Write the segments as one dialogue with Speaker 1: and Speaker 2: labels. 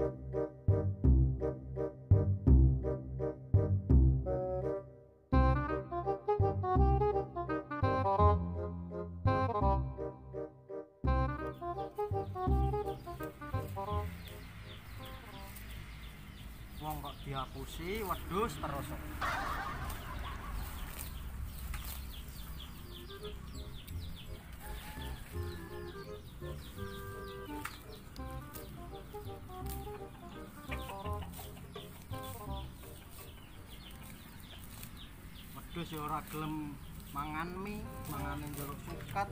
Speaker 1: Wong kok dihapusi wedhus terus. Wedhus ya ora gelem mangan mie, mangane njaluk sukat.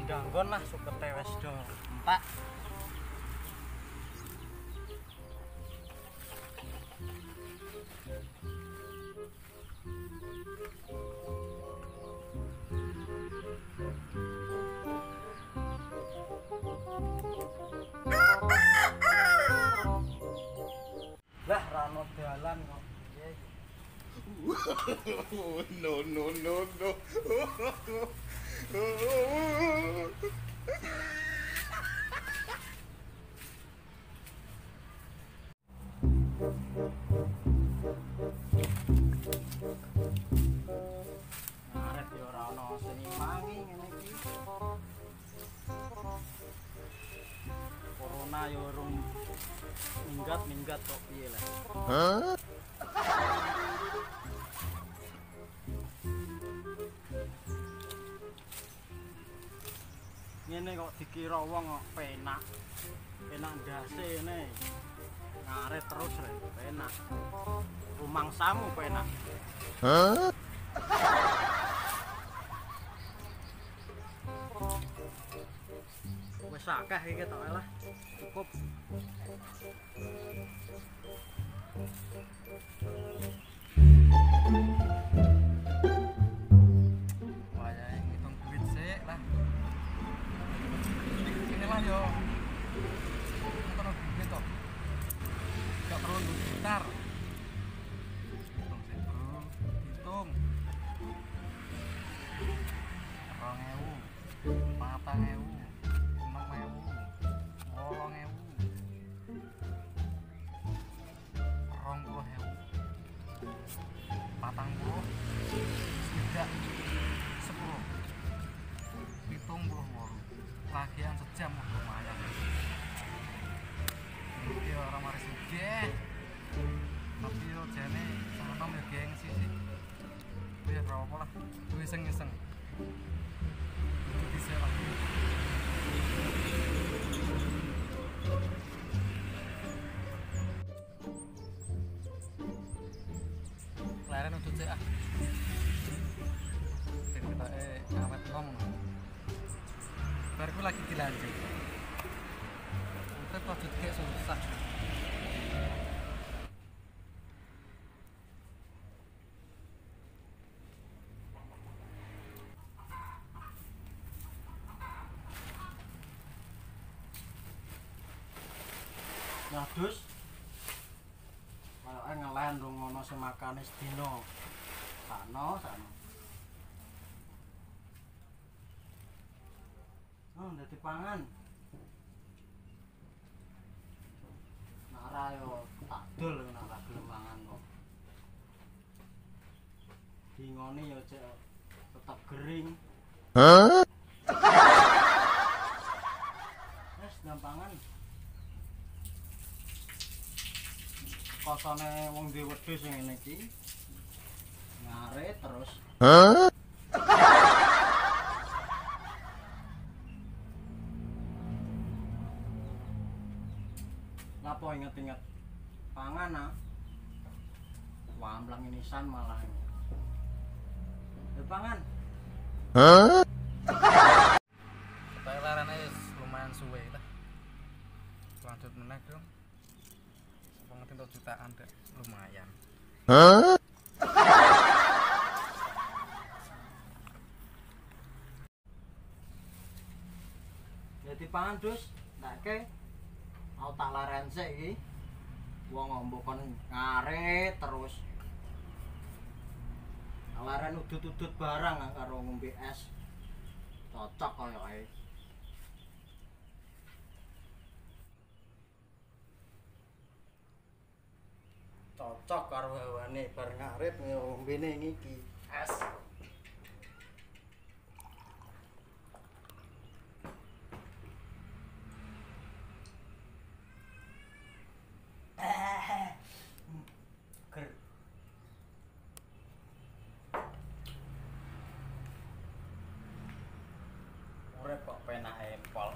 Speaker 1: Ganggon lah sukete wis do entek. Lah rano dalan kok.
Speaker 2: No.
Speaker 1: Ngaret ya ora ana sing imbangi ngene iki. Corona ya urung minggat kok piye lah.
Speaker 2: Hah?
Speaker 1: Ngene kok dikira wong kok penak ndase ngene. Ngaret terus rek, penak. Rumangsamu penak.
Speaker 2: Hah?
Speaker 1: Wis akeh iki tok lah. Cukup. Wayahe ngitung duit sik lah. Inilah yo. Ono duit tok. Gak perlu gitar. Hitung sik, Bro. Hitung. 2000, 4000, 6000, 8000. 20.000, 40, tidak 10, 70, lagian sejam lumayan. Ini orang mari sugih, tapi yo jane semenom yo gengsi sih. Ya berapa lah, gue iseng-iseng. Itu bisa lah. Leren untuk cek ah. Dan kita awet ngomong. Baru gue lagi dilanjut. Untuk lanjut kayak susah. Nyadus kalau ngelayan dong ngono sing makane sedina sano dadi pangan nara yo tak dol nara gelem mangan kok dingone yo cek tetep gering.
Speaker 2: Hah?
Speaker 1: Wes gampangan kosone wong duwe wedhus sing ngene iki ngaret terus.
Speaker 2: Hah?
Speaker 1: Lapo inget-inget pangan ah. Wamblang inisan malah. Pangan.
Speaker 2: Hah?
Speaker 1: Supaya larane lumayan suwe lah. Lanjut meneh dong. Pengen untuk jutaan deh, lumayan.
Speaker 2: Hah?
Speaker 1: Jadi pangan
Speaker 3: kon ngarit terus. Awaran udut-udut barang karo ngombe es. Cocok koyo ae. Cocok karo hawane bar ngarit ngombene ngiki es. Ger. Urip kok penake pol.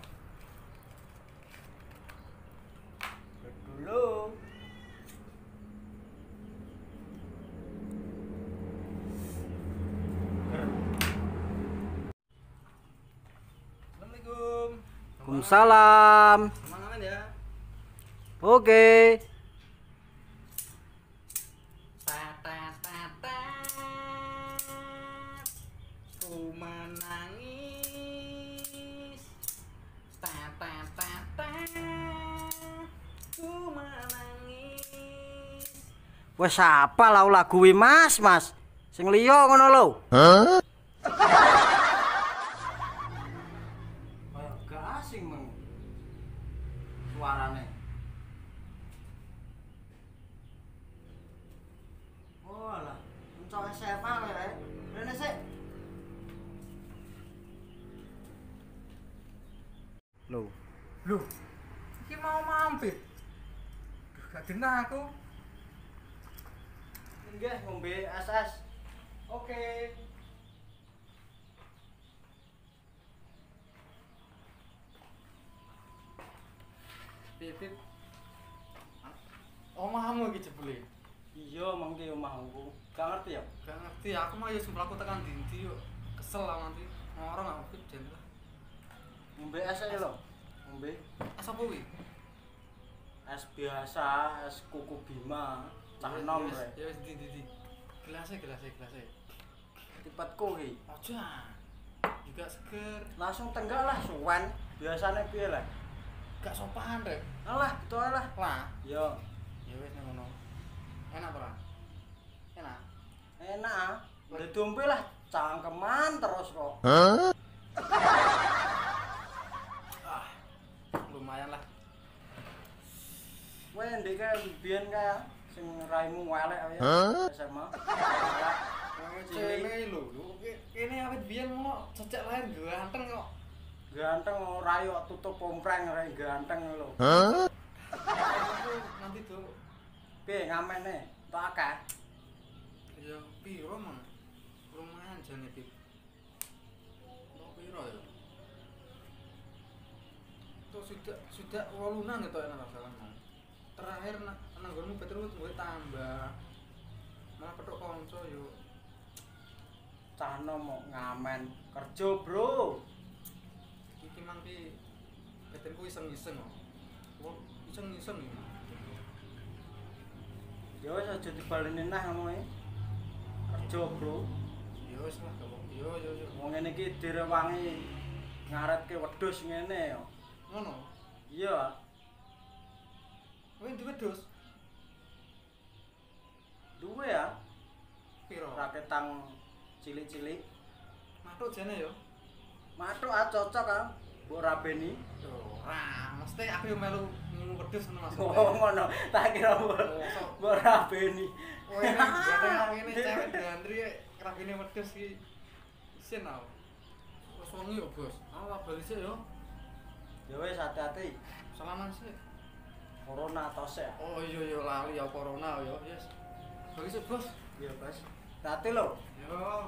Speaker 3: Dulu.
Speaker 1: Assalamualaikum.
Speaker 3: Waalaikumsalam.
Speaker 1: Semangat ya.
Speaker 3: Oke. Ku menangis. Ku menangis. Wes apa lau lagu wi Mas, Mas? Sing liya ngono lho.
Speaker 2: Huh?
Speaker 3: Kayak gak asing meng suarane. Oh alah, encok SMA ya. Rene sik. Loh,
Speaker 1: Loh, iki mau mampir. Duh, gak genah aku.
Speaker 3: nggih ngombe SS. Oke.
Speaker 1: Pipit. Omahmu iki jebule.
Speaker 3: Iya, mangke omahku. Gak ngerti ya?
Speaker 1: Gak ngerti, aku mah ya sembelahku tekan ndi yuk. Kesel lah nanti. Ngorong aku jen lah.
Speaker 3: Ngombe es ae lho. Ngombe
Speaker 1: Es apa kuwi?
Speaker 3: es biasa, es kuku Bima. Cah nom rek.
Speaker 1: Ya wis ndi. Gelasnya.
Speaker 3: Tipetku iki.
Speaker 1: Aja. Juga seger.
Speaker 3: Langsung tenggak lah suwen. Biasane piye lah?
Speaker 1: Gak sopan rek.
Speaker 3: Alah, itu ae lah.
Speaker 1: Lah,
Speaker 3: Yo,
Speaker 1: ya wis nang ngono. Enak ora? Enak.
Speaker 3: enak ah. Udah dombe lah, cangkeman terus kok.
Speaker 2: Huh?
Speaker 1: Ah, lumayan lah.
Speaker 3: Kowe ndek kae biyen kae sing raimu elek ya.
Speaker 2: Hah?
Speaker 3: SMA.
Speaker 1: Cele lho, kene awet biyen ngono cecek lain ganteng kok.
Speaker 3: Ganteng ora yo tutup pompreng rek ganteng lho.
Speaker 2: Huh?
Speaker 1: Aku nanti tuh
Speaker 3: Piye ngamene? Tak akeh.
Speaker 1: ya piro mang? Lumayan jane Pip. Kok piro ya? Tuh sudah walunan itu enak salah mang. Terakhir nang nggonmu Petrus gue tambah. Malah petuk kanca yo.
Speaker 3: Cahno mau ngamen kerja, Bro.
Speaker 1: Iki mang pi Petrusku iseng-iseng kok. Kok iseng-iseng iki.
Speaker 3: Ya wis aja dibaleni nah ngono e. Kerja, Bro.
Speaker 1: Ya wis lah kok. Yo.
Speaker 3: Wong ngene iki direwangi ngaretke wedhus ngene yo.
Speaker 1: Ngono.
Speaker 3: Iya.
Speaker 1: Kowe duwe dos
Speaker 3: Duwe ya.
Speaker 1: piro?
Speaker 3: Raketang cilik-cilik.
Speaker 1: Matuk jane yo.
Speaker 3: Matuk ah cocok ah. Mbok rabeni.
Speaker 1: Ora, mesti aku yo melu wedhus ngono Mas.
Speaker 3: Oh ngono. Tak kira mbok rabeni.
Speaker 1: Kowe ini cewek Dandri rabine wedhus iki isin tau. Wes wengi yo, Bos. Awak bali sik yo.
Speaker 3: Ya wis hati-hati.
Speaker 1: Salaman sik.
Speaker 3: Corona tos ya.
Speaker 1: Oh iya lali ya corona yo. Yes. Bali sik, Bos.
Speaker 3: Iya, Bos. Hati lho.
Speaker 1: Yo.